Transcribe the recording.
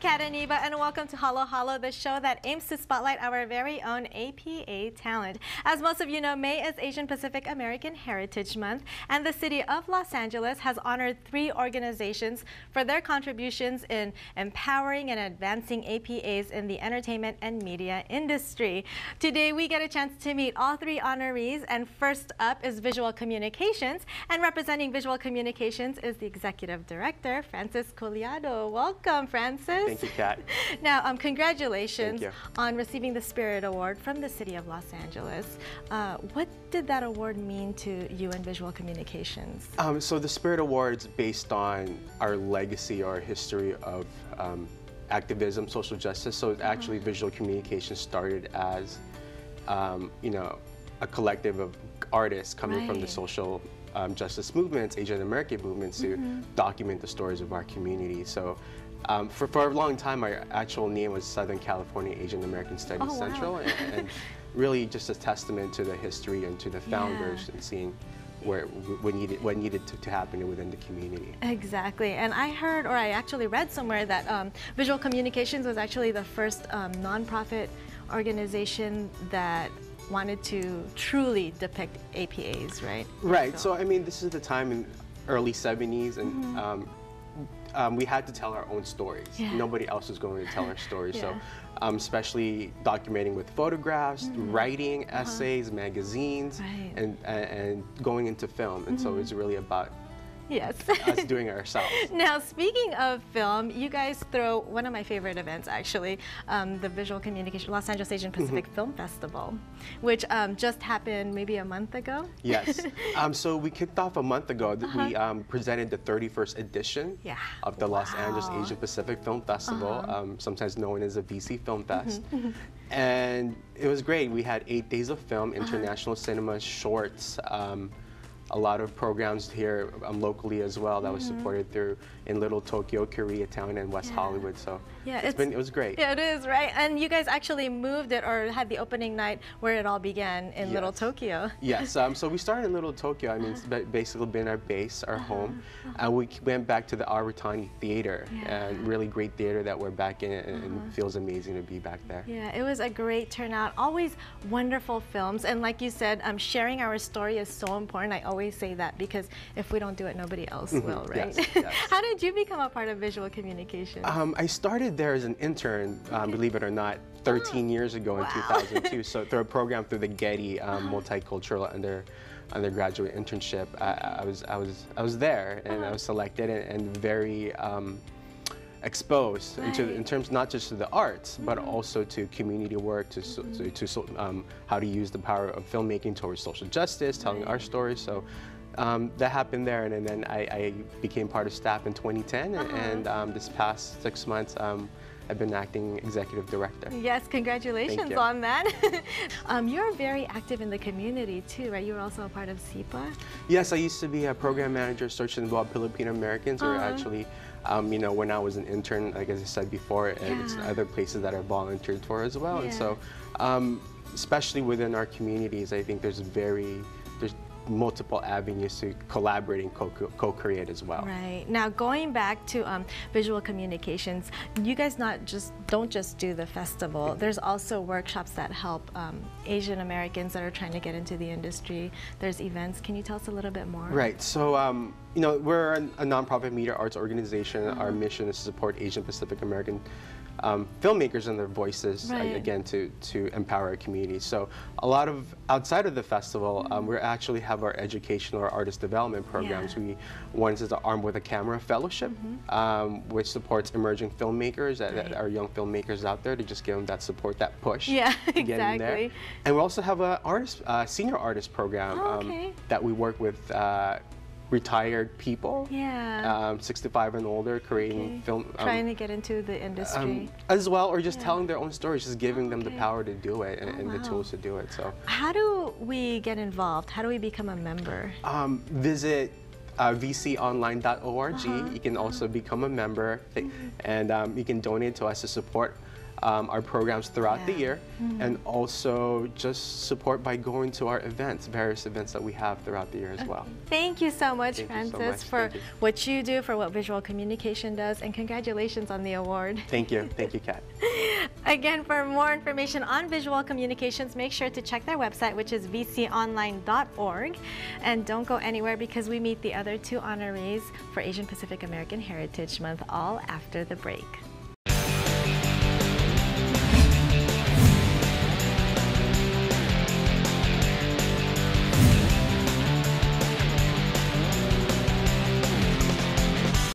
Kat Iniba, and welcome to Halo Halo, the show that aims to spotlight our very own APA talent. As most of you know, May is Asian Pacific American Heritage Month, and the city of Los Angeles has honored 3 organizations for their contributions in empowering and advancing APAs in the entertainment and media industry. Today, we get a chance to meet all 3 honorees, and first up is Visual Communications, and representing Visual Communications is the Executive Director, Francis Cullado. Welcome, Francis. Thank you, Kat. Now, congratulations you. on receiving the Spirit Award from the City of Los Angeles. What did that award mean to you and Visual Communications? So the Spirit Award's based on our legacy or history of activism, social justice. So actually, Visual Communications started as, a collective of artists coming from the social justice movements, Asian American movements, to document the stories of our community. So for a long time, our actual name was Southern California Asian American Studies Central, and really just a testament to the history and to the founders and seeing what needed to happen within the community. Exactly, and I heard, or I actually read somewhere that Visual Communications was actually the first nonprofit organization that wanted to truly depict APAs, right? Right. So I mean, this is the time in early 70s, and we had to tell our own stories. Nobody else was going to tell our stories. So especially documenting with photographs, writing essays, magazines, and going into film. And so it's really about us doing it ourselves. Now, speaking of film, you guys throw one of my favorite events, actually, the Visual Communication Los Angeles Asian Pacific Film Festival, which just happened maybe a month ago. Yes. So we kicked off a month ago. We presented the 31st edition of the Los Angeles Asian Pacific Film Festival, sometimes known as the VC Film Fest. And it was great. We had 8 days of film, international cinema, shorts, a lot of programs here locally as well that was supported through in Little Tokyo, Koreatown, and West Hollywood. So it was great. Yeah, it is, right? And you guys actually moved it, or had the opening night where it all began in Little Tokyo. Yes. So we started in Little Tokyo. I mean, it's basically been our base, our home. And we went back to the Arutani Theater, and really great theater that we're back in, and it feels amazing to be back there. Yeah, it was a great turnout. Always wonderful films, and like you said, sharing our story is so important. I always say that, because if we don't do it, nobody else will, right? Yes. How did you become a part of Visual Communications? I started there as an intern, believe it or not, 13 years ago in 2002. So through a program through the Getty Multicultural Undergraduate Internship, I was there, and I was selected and very exposed in terms not just to the arts, but also to community work, to how to use the power of filmmaking towards social justice, telling our stories. So that happened there, and then I became part of staff in 2010, and this past 6 months, I've been acting executive director. Yes, congratulations on that. You're very active in the community too, right? You were also a part of SIPA? Yes, I used to be a program manager, Search and Involve Filipino Americans, or actually, when I was an intern, like as I said before, and it's other places that I volunteered for as well. And so, especially within our communities, I think there's multiple avenues to collaborate and co-create as well. Right. Now, going back to Visual Communications, you guys don't just do the festival. There's also workshops that help Asian Americans that are trying to get into the industry. There's events. Can you tell us a little bit more? Right. So, we're a nonprofit media arts organization. Our mission is to support Asian Pacific American filmmakers and their voices, again, to empower our community. So a lot of, outside of the festival, we actually have our educational or artist development programs. One is the Armed with a Camera Fellowship, which supports emerging filmmakers, that are young filmmakers out there, to just give them that support, that push to get in there. And we also have a senior artist program that we work with retired people, 65 and older, creating film. Trying to get into the industry. As well, or just telling their own stories, just giving them the power to do it and the tools to do it. So, how do we get involved? How do we become a member? Visit vconline.org. You can also become a member, and you can donate to us to support our programs throughout the year, and also just support by going to our events, various events that we have throughout the year as well. Thank you so much, Francis, for what you do, for what visual communication does, and congratulations on the award. Thank you, Kat. Again, for more information on visual communications, make sure to check their website, which is vconline.org. And don't go anywhere because we meet the other 2 honorees for Asian Pacific American Heritage Month all after the break.